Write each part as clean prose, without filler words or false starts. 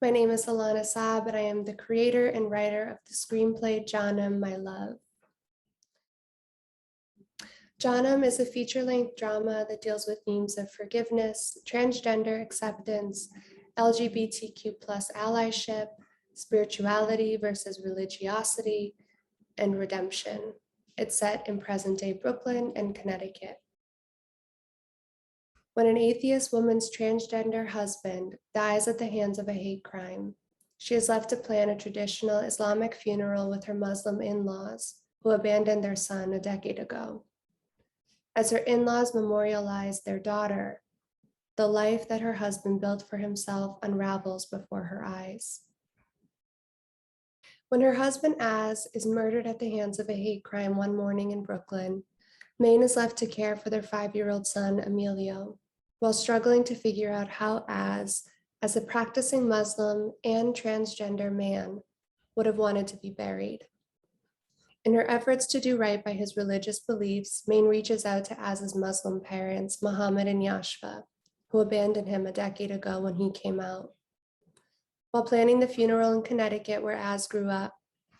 My name is Alana Saab, and I am the creator and writer of the screenplay Jaanem, My Love. Jaanem is a feature-length drama that deals with themes of forgiveness, transgender acceptance, LGBTQ+ allyship, spirituality versus religiosity, and redemption. It's set in present-day Brooklyn and Connecticut. When an atheist woman's transgender husband dies at the hands of a hate crime, she is left to plan a traditional Islamic funeral with her Muslim in-laws, who abandoned their son a decade ago. As her in-laws memorialize their daughter, the life that her husband built for himself unravels before her eyes. When her husband, Az, is murdered at the hands of a hate crime one morning in Brooklyn, Maine is left to care for their 5-year-old son, Emilio, while struggling to figure out how as a practicing Muslim and transgender man, would have wanted to be buried. In her efforts to do right by his religious beliefs, Maine reaches out to Az's Muslim parents, Muhammad and Yashva, who abandoned him a decade ago when he came out. While planning the funeral in Connecticut where Az grew up,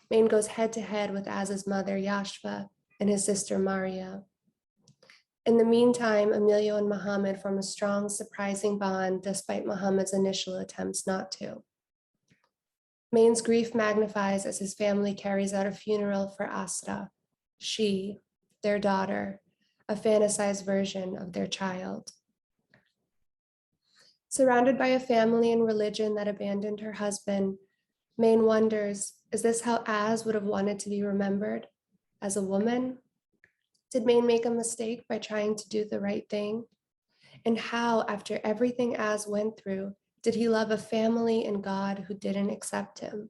Maine goes head-to-head with Az's mother, Yashva, and his sister, Maria. In the meantime, Emilio and Muhammad form a strong, surprising bond despite Muhammad's initial attempts not to. Maine's grief magnifies as his family carries out a funeral for Asra, she, their daughter, a fantasized version of their child. Surrounded by a family and religion that abandoned her husband, Maine wonders, is this how Az would have wanted to be remembered? As a woman? Did Maine make a mistake by trying to do the right thing? And how, after everything Az went through, did he love a family and God who didn't accept him?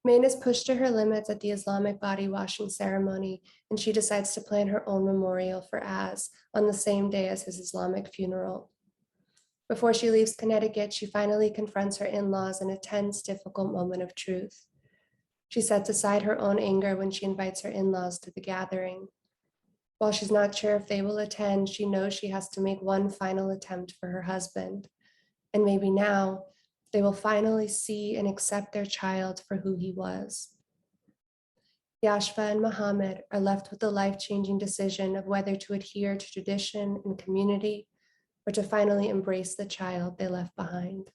Maine is pushed to her limits at the Islamic body washing ceremony, and she decides to plan her own memorial for Az on the same day as his Islamic funeral. Before she leaves Connecticut, she finally confronts her in-laws in a tense, difficult moment of truth. She sets aside her own anger when she invites her in-laws to the gathering. While she's not sure if they will attend, she knows she has to make one final attempt for her husband. And maybe now, they will finally see and accept their child for who he was. Yashva and Muhammad are left with the life-changing decision of whether to adhere to tradition and community or to finally embrace the child they left behind.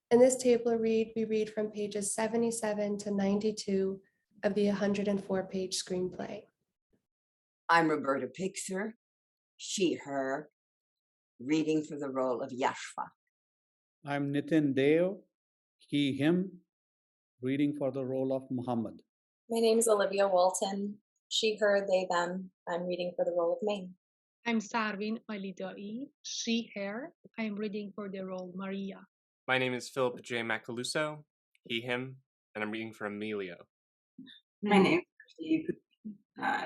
In this table we read from pages 77 to 92 of the 104-page screenplay. I'm Roberta Pixer, she, her, reading for the role of Yashva. I'm Nitin Deo, he, him, reading for the role of Muhammad. My name is Olivia Walton, she, her, they, them. I'm reading for the role of Maine. I'm Sarvin Alidai, she, her. I'm reading for the role Maria. My name is Philip J. Macaluso, he, him, and I'm reading for Emilio. My name is Steve,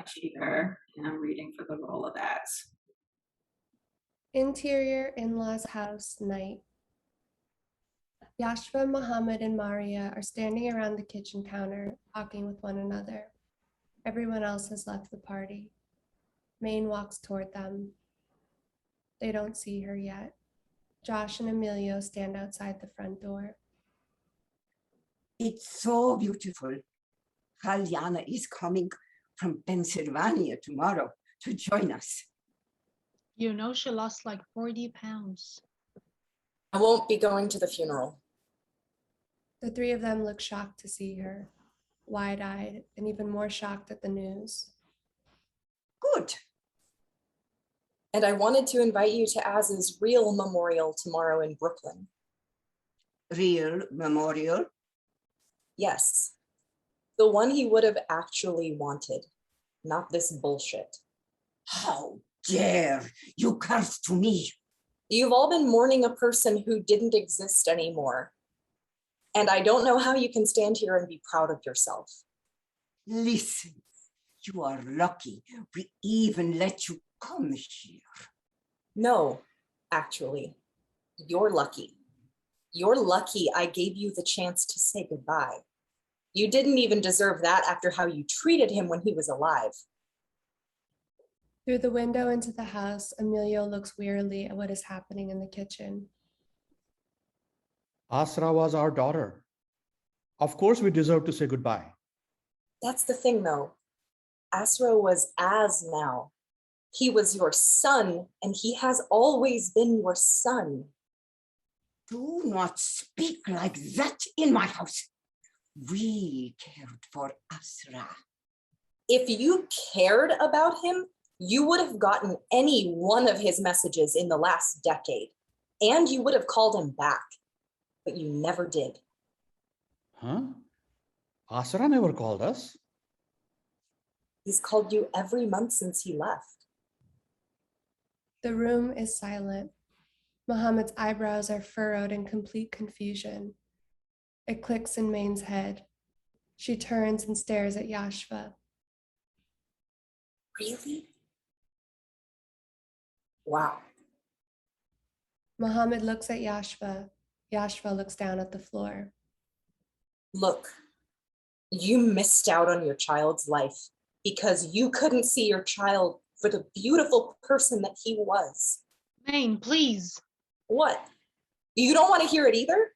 she, her, and I'm reading for the role of Az. Interior in-laws house night. Yashva, Muhammad, and Maria are standing around the kitchen counter, talking with one another. Everyone else has left the party. Maine walks toward them. They don't see her yet. Josh and Emilio stand outside the front door. It's so beautiful. Alana is coming from Pennsylvania tomorrow to join us. You know she lost like 40 pounds. I won't be going to the funeral. The three of them look shocked to see her, wide-eyed and even more shocked at the news. Good. And I wanted to invite you to Az's real memorial tomorrow in Brooklyn. Real memorial? Yes. The one he would have actually wanted, not this bullshit. How dare you curse to me? You've all been mourning a person who didn't exist anymore. And I don't know how you can stand here and be proud of yourself. Listen, you are lucky we even let you come here. No, actually, you're lucky. You're lucky I gave you the chance to say goodbye. You didn't even deserve that after how you treated him when he was alive. Through the window into the house, Emilio looks wearily at what is happening in the kitchen. Asra was our daughter. Of course, we deserve to say goodbye. That's the thing though. Asra was as now. He was your son, and he has always been your son. Do not speak like that in my house. We cared for Asra. If you cared about him, you would have gotten any one of his messages in the last decade, and you would have called him back, but you never did. Huh? Asra never called us. He's called you every month since he left. The room is silent. Muhammad's eyebrows are furrowed in complete confusion. It clicks in Main's head. She turns and stares at Yashva. Really? Wow. Muhammad looks at Yashva. Yashva looks down at the floor. Look, you missed out on your child's life because you couldn't see your child for the beautiful person that he was. Maine, please. What? You don't want to hear it either?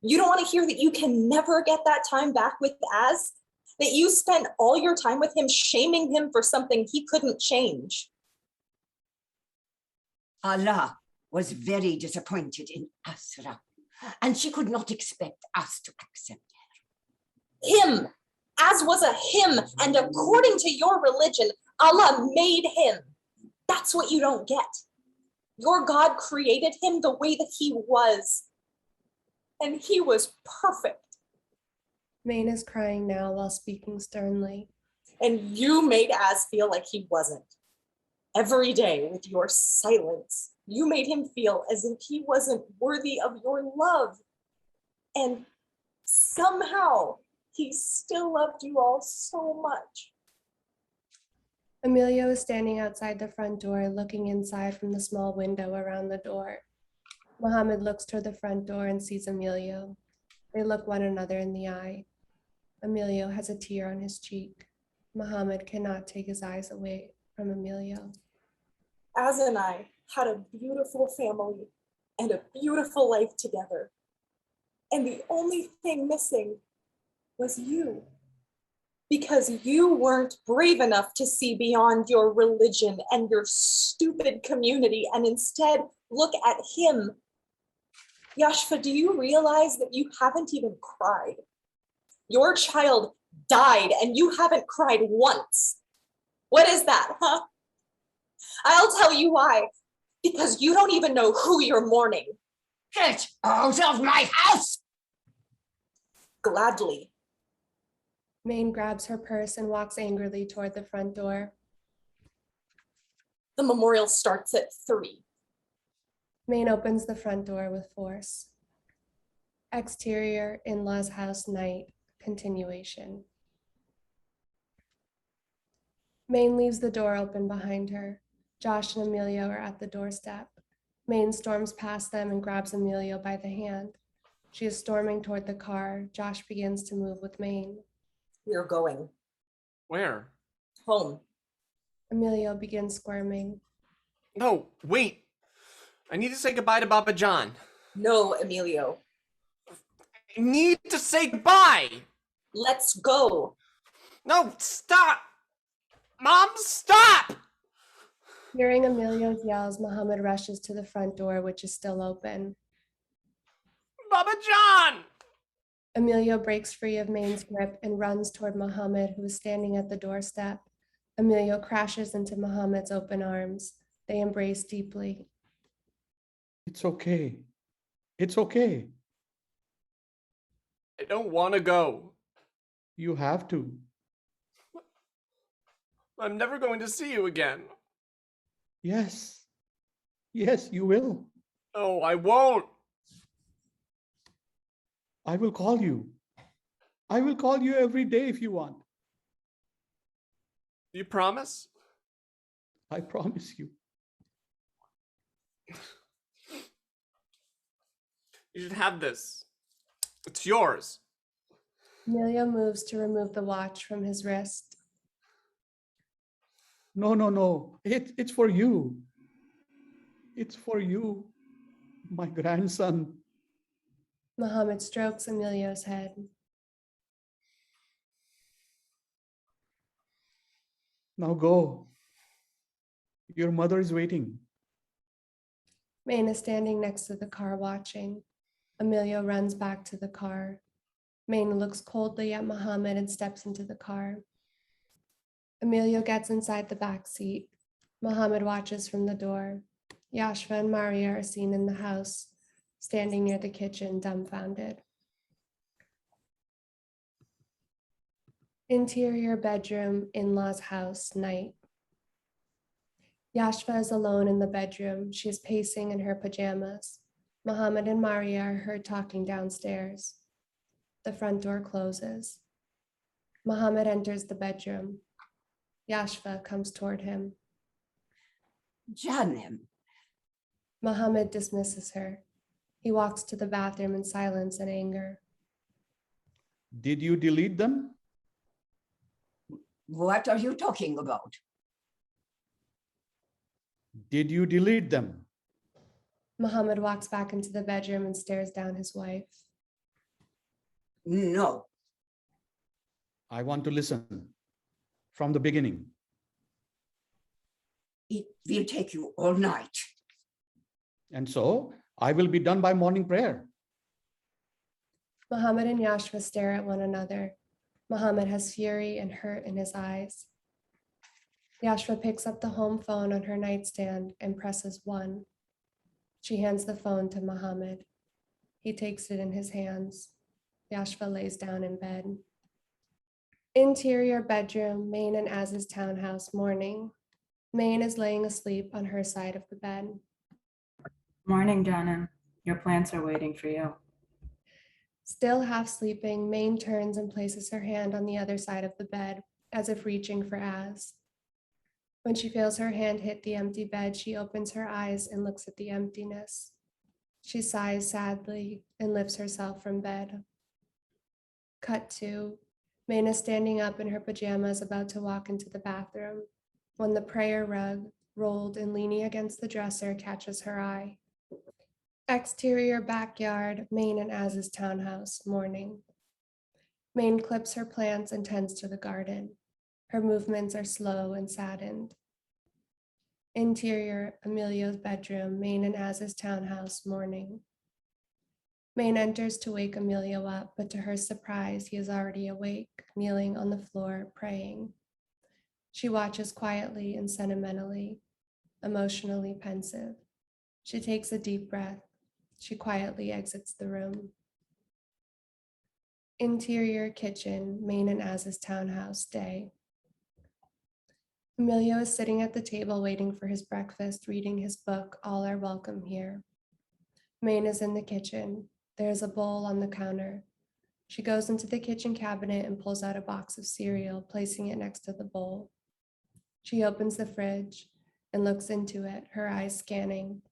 You don't want to hear that you can never get that time back with Az? That you spent all your time with him shaming him for something he couldn't change? Allah was very disappointed in Asra, and she could not expect us to accept Him! Az was a him, and according to your religion, Allah made him. That's what you don't get. Your God created him the way that he was, and he was perfect. Main is crying now while speaking sternly. And you made Az feel like he wasn't. Every day with your silence, you made him feel as if he wasn't worthy of your love. And somehow he still loved you all so much. Emilio is standing outside the front door, looking inside from the small window around the door. Muhammad looks toward the front door and sees Emilio. They look one another in the eye. Emilio has a tear on his cheek. Muhammad cannot take his eyes away from Emilio. Az and I had a beautiful family and a beautiful life together. And the only thing missing was you. Because you weren't brave enough to see beyond your religion and your stupid community and instead look at him. Yashva, do you realize that you haven't even cried? Your child died and you haven't cried once. What is that, huh? I'll tell you why. Because you don't even know who you're mourning. Get out of my house! Gladly. Maine grabs her purse and walks angrily toward the front door. The memorial starts at 3. Maine opens the front door with force. Exterior, in-laws house, night, continuation. Maine leaves the door open behind her. Josh and Emilio are at the doorstep. Maine storms past them and grabs Emilio by the hand. She is storming toward the car. Josh begins to move with Maine. We're going Where? home. Emilio begins squirming. No, wait. I need to say goodbye to Baba John. No, Emilio. I need to say goodbye. Let's go. No, stop. Mom, stop. Hearing Emilio's yells, Muhammad rushes to the front door, which is still open. Baba John. Emilio breaks free of Maine's grip and runs toward Muhammad, who is standing at the doorstep. Emilio crashes into Muhammad's open arms. They embrace deeply. It's okay. It's okay. I don't want to go. You have to. I'm never going to see you again. Yes. Yes, you will. No, I won't. I will call you. I will call you every day if you want. You promise? I promise you. You should have this. It's yours. Emilio moves to remove the watch from his wrist. No, no, no. It's for you. It's for you, my grandson. Muhammad strokes Emilio's head. Now go. Your mother is waiting. Maine is standing next to the car watching. Emilio runs back to the car. Maine looks coldly at Muhammad and steps into the car. Emilio gets inside the back seat. Muhammad watches from the door. Yashva and Maria are seen in the house, standing near the kitchen, dumbfounded. Interior bedroom, in-laws house, night. Yashva is alone in the bedroom. She is pacing in her pajamas. Muhammad and Maria are heard talking downstairs. The front door closes. Muhammad enters the bedroom. Yashva comes toward him. Jaanem, Muhammad dismisses her. He walks to the bathroom in silence and anger. Did you delete them? what are you talking about? Did you delete them? Muhammad walks back into the bedroom and stares down his wife. No, I want to listen from the beginning. it will take you all night. And so I will be done by morning prayer. Muhammad and Yashva stare at one another. Muhammad has fury and hurt in his eyes. Yashva picks up the home phone on her nightstand and presses 1. She hands the phone to Muhammad. He takes it in his hands. Yashva lays down in bed. Interior bedroom, Maine and Az's townhouse, morning. Maine is laying asleep on her side of the bed. Morning, Jaanem. Your plants are waiting for you. Still half sleeping, Maine turns and places her hand on the other side of the bed, as if reaching for Az. When she feels her hand hit the empty bed, she opens her eyes and looks at the emptiness. She sighs sadly and lifts herself from bed. Cut to, Maine is standing up in her pajamas about to walk into the bathroom, when the prayer rug, rolled and leaning against the dresser, catches her eye. Exterior backyard, Maine and Az's townhouse, morning. Maine clips her plants and tends to the garden. Her movements are slow and saddened. Interior, Emilio's bedroom, Maine and Az's townhouse, morning. Maine enters to wake Emilio up, but to her surprise, he is already awake, kneeling on the floor, praying. She watches quietly and sentimentally, emotionally pensive. She takes a deep breath. She quietly exits the room. Interior kitchen, Maine and Az's townhouse, day. Emilio is sitting at the table waiting for his breakfast, reading his book, All Are Welcome Here. Maine is in the kitchen. There is a bowl on the counter. She goes into the kitchen cabinet and pulls out a box of cereal, placing it next to the bowl. She opens the fridge and looks into it, her eyes scanning.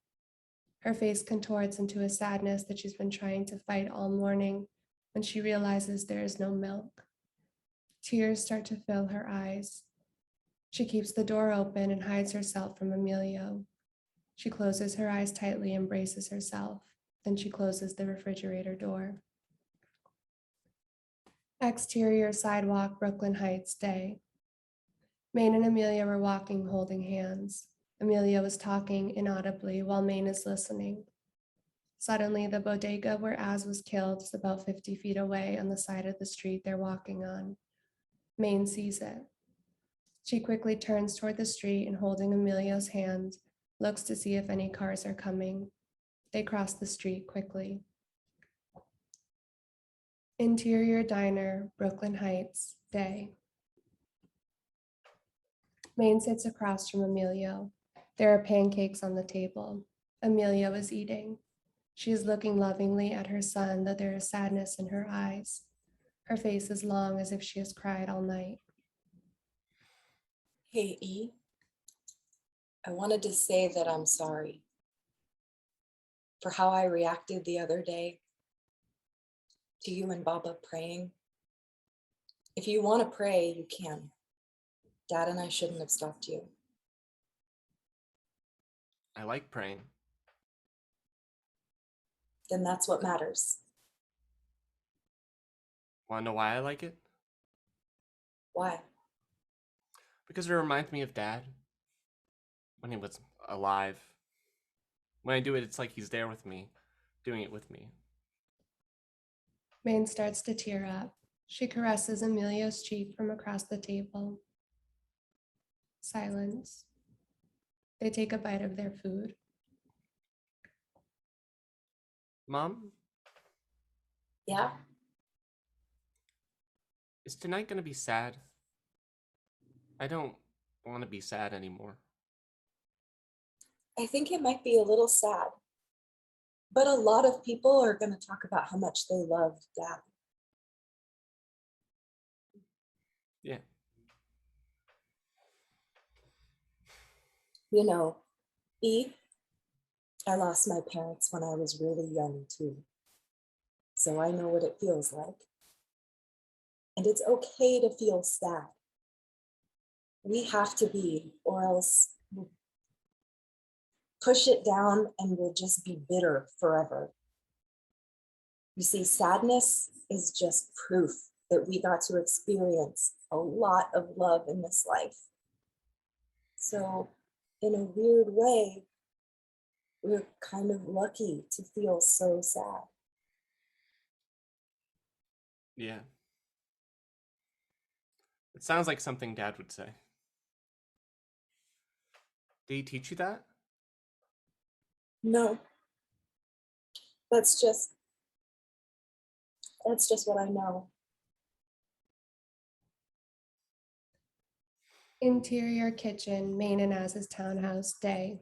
Her face contorts into a sadness that she's been trying to fight all morning when she realizes there is no milk. Tears start to fill her eyes. She keeps the door open and hides herself from Emilio. She closes her eyes tightly and braces herself. Then she closes the refrigerator door. Exterior sidewalk, Brooklyn Heights, day. Maine and Amelia were walking holding hands. Amelia was talking inaudibly while Maine is listening. Suddenly, the bodega where Az was killed is about 50 feet away on the side of the street they're walking on. Maine sees it. She quickly turns toward the street and, holding Emilio's hand, looks to see if any cars are coming. They cross the street quickly. Interior diner, Brooklyn Heights, day. Maine sits across from Emilio. There are pancakes on the table. Emilio is eating. She is looking lovingly at her son, though there is sadness in her eyes. Her face is long, as if she has cried all night. Hey, E. I wanted to say that I'm sorry for how I reacted the other day to you and Baba praying. If you want to pray, you can. Dad and I shouldn't have stopped you. I like praying. Then that's what matters. Want to know why I like it? Why? Because it reminds me of Dad when he was alive. When I do it, it's like he's there with me, doing it with me. Maine starts to tear up. She caresses Emilio's cheek from across the table. Silence. They take a bite of their food. Mom, Yeah? is tonight gonna be sad? I don't want to be sad anymore. I think it might be a little sad. But a lot of people are going to talk about how much they loved Dad. Yeah. You know, E, I lost my parents when I was really young too. So I know what it feels like. And it's okay to feel sad. We have to be, or else we'll push it down and we'll just be bitter forever. You see, sadness is just proof that we got to experience a lot of love in this life. So in a weird way, we're kind of lucky to feel so sad. Yeah. It sounds like something Dad would say. Did he teach you that? No, that's just what I know. Interior kitchen, Maine and Az's townhouse, day.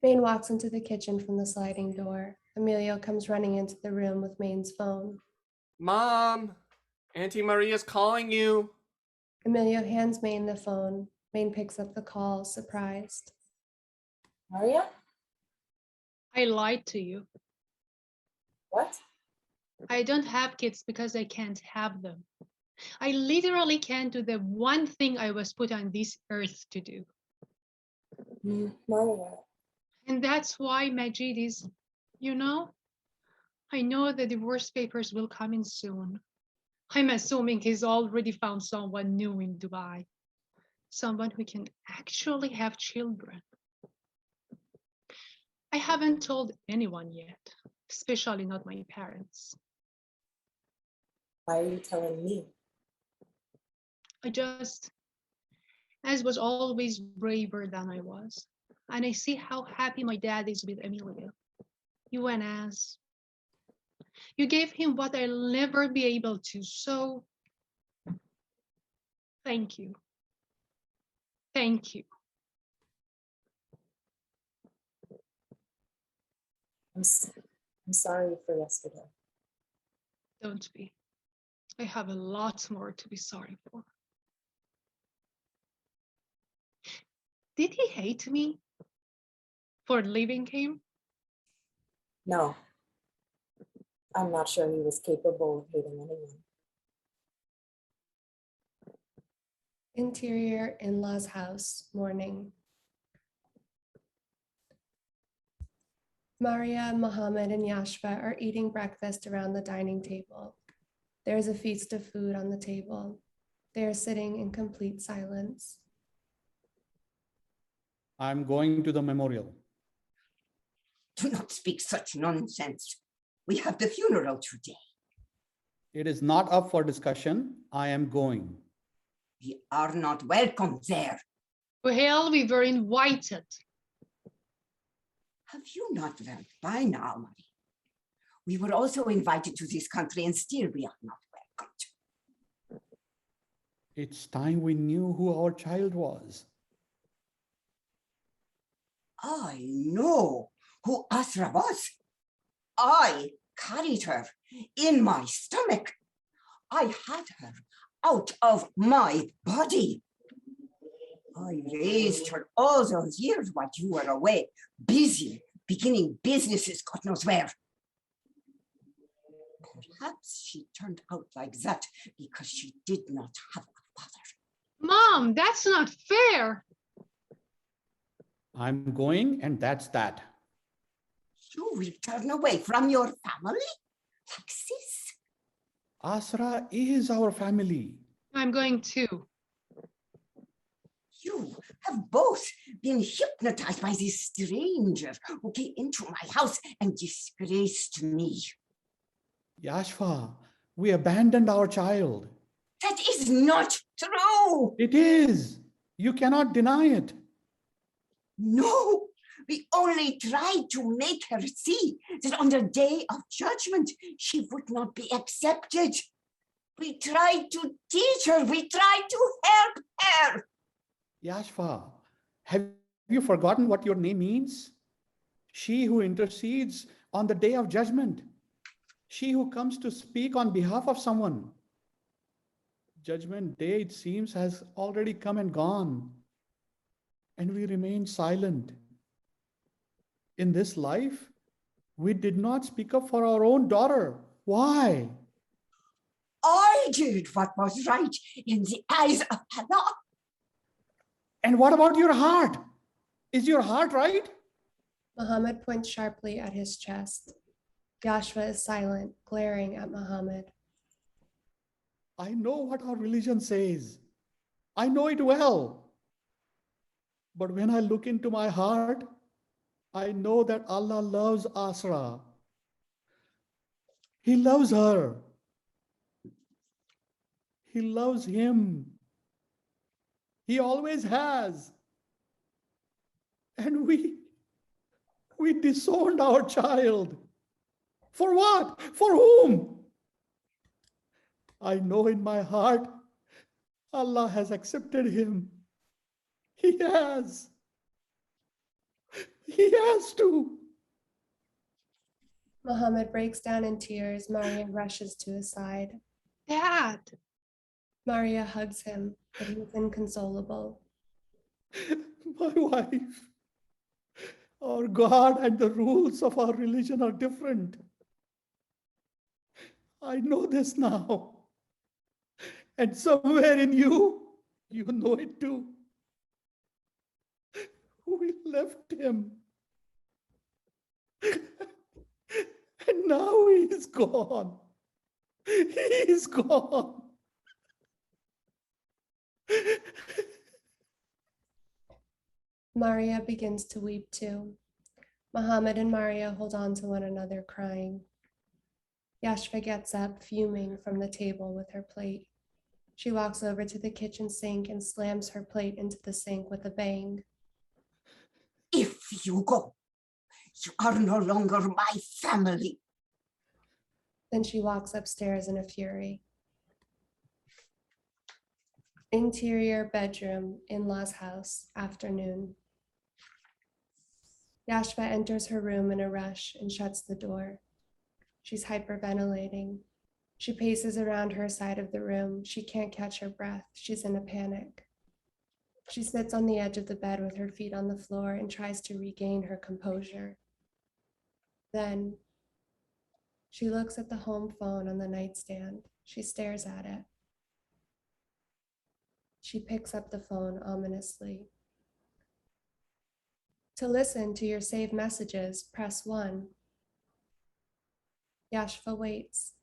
Maine walks into the kitchen from the sliding door. Emilio comes running into the room with Maine's phone. Mom! Auntie Maria's calling you! Emilio hands Maine the phone. Maine picks up the call, surprised. Maria? I lied to you. What? I don't have kids because I can't have them. I literally can't do the one thing I was put on this earth to do. Maria. And that's why Majid is, I know the divorce papers will come in soon. I'm assuming he's already found someone new in Dubai. Someone who can actually have children. I haven't told anyone yet, especially not my parents. Why are you telling me? Az was always braver than I was. And I see how happy my dad is with Emilio. You and Az. You gave him what I'll never be able to, so thank you. Thank you. I'm sorry for yesterday. Don't be. I have a lot more to be sorry for. Did he hate me for leaving him? No, I'm not sure he was capable of hating anyone. Interior in-laws house, morning. Maria, Mohammed, and Yashva are eating breakfast around the dining table. There is a feast of food on the table. They are sitting in complete silence. I'm going to the memorial. Do not speak such nonsense. We have the funeral today. It is not up for discussion. I am going. We are not welcome there. Well, we were invited. Have you not learned by now, Marie? We were also invited to this country and still we are not welcomed. It's time we knew who our child was. I know who Asra was. I carried her in my stomach. I had her out of my body. I raised her all those years while you were away, busy, beginning businesses, God knows where. Perhaps she turned out like that because she did not have a father. Mom, that's not fair. I'm going, and that's that. You will turn away from your family like this? Asra is our family. I'm going too. You have both been hypnotized by this stranger who came into my house and disgraced me. Yashva, we abandoned our child. That is not true. It is. You cannot deny it. No, we only tried to make her see that on the day of judgment, she would not be accepted. We tried to teach her. We tried to help her. Yashva, have you forgotten what your name means? She who intercedes on the day of judgment. She who comes to speak on behalf of someone. Judgment day, it seems, has already come and gone. And we remain silent. In this life, we did not speak up for our own daughter. Why? I did what was right in the eyes of Allah. And what about your heart? Is your heart right? Muhammad points sharply at his chest. Yashva is silent, glaring at Muhammad. I know what our religion says. I know it well. But when I look into my heart, I know that Allah loves Asra. He loves her. He loves him. He always has. And we disowned our child. For what? For whom? I know in my heart, Allah has accepted him. He has. He has to. Muhammad breaks down in tears. Maria rushes to his side. Dad. Maria hugs him, but he is inconsolable. My wife, our God and the rules of our religion are different. I know this now. And somewhere in you, you know it too. We left him. And now he is gone. He is gone. Maria begins to weep too. Muhammad and Maria hold on to one another, crying. Yashva gets up, fuming, from the table with her plate. She walks over to the kitchen sink and slams her plate into the sink with a bang. If you go, you are no longer my family. Then she walks upstairs in a fury. Interior bedroom, in-laws house, afternoon. Yashva enters her room in a rush and shuts the door. She's hyperventilating. She paces around her side of the room. She can't catch her breath. She's in a panic. She sits on the edge of the bed with her feet on the floor and tries to regain her composure. Then she looks at the home phone on the nightstand. She stares at it. She picks up the phone ominously. To listen to your saved messages, press 1. Yashva waits,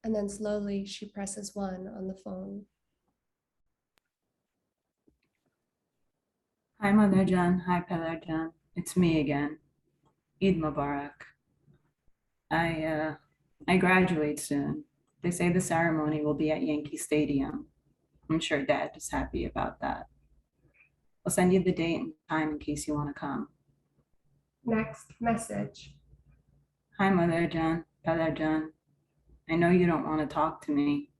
and then slowly she presses 1 on the phone. Hi, Mother Jan. Hi, Pelar Jan. It's me again. Eid Mubarak. I graduate soon. They say the ceremony will be at Yankee Stadium. I'm sure Dad is happy about that. I'll send you the date and time in case you want to come. Next message. Hi, Mother Jan, Pelar Jan. I know you don't want to talk to me,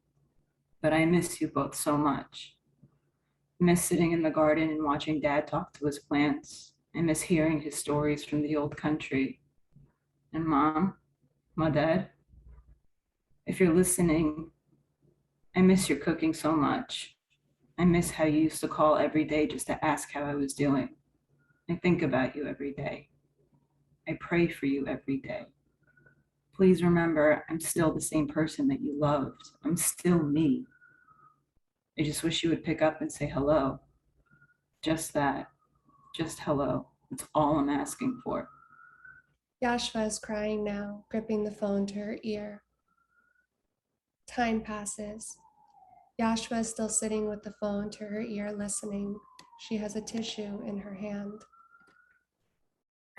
but I miss you both so much. I miss sitting in the garden and watching Dad talk to his plants. I miss hearing his stories from the old country. And Mom, Dad, if you're listening, I miss your cooking so much. I miss how you used to call every day just to ask how I was doing. I think about you every day. I pray for you every day. Please remember, I'm still the same person that you loved. I'm still me. I just wish you would pick up and say hello. Just that. Just hello. That's all I'm asking for. Yashva is crying now, gripping the phone to her ear. Time passes. Yashva is still sitting with the phone to her ear, listening. She has a tissue in her hand.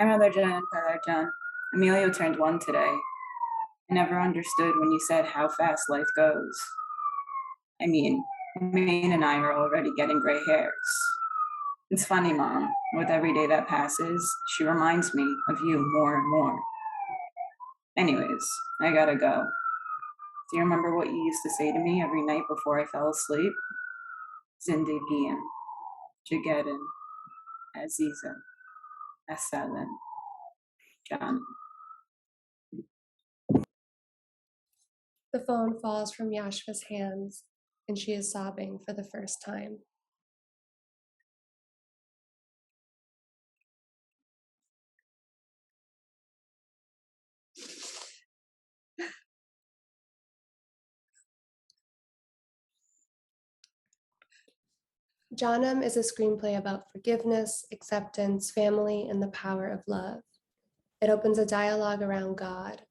Hi, Mother John, Father John. Emilio turned 1 today. I never understood when you said how fast life goes. I mean, Maine and I are already getting gray hairs. It's funny, Mom. With every day that passes, she reminds me of you more and more. Anyways, I gotta go. Do you remember what you used to say to me every night before I fell asleep? Zindigian, Jagadan, Azizan, Asalan, Jaanem. The phone falls from Yashva's hands, and she is sobbing for the first time. Jaanem is a screenplay about forgiveness, acceptance, family, and the power of love. It opens a dialogue around God,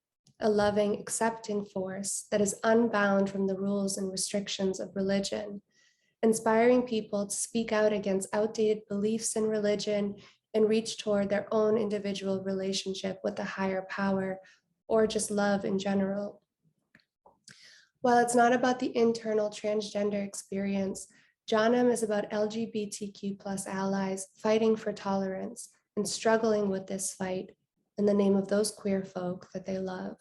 a loving, accepting force that is unbound from the rules and restrictions of religion, inspiring people to speak out against outdated beliefs in religion and reach toward their own individual relationship with a higher power or just love in general. While it's not about the internal transgender experience, Jaanem is about LGBTQ+ allies fighting for tolerance and struggling with this fight in the name of those queer folk that they love.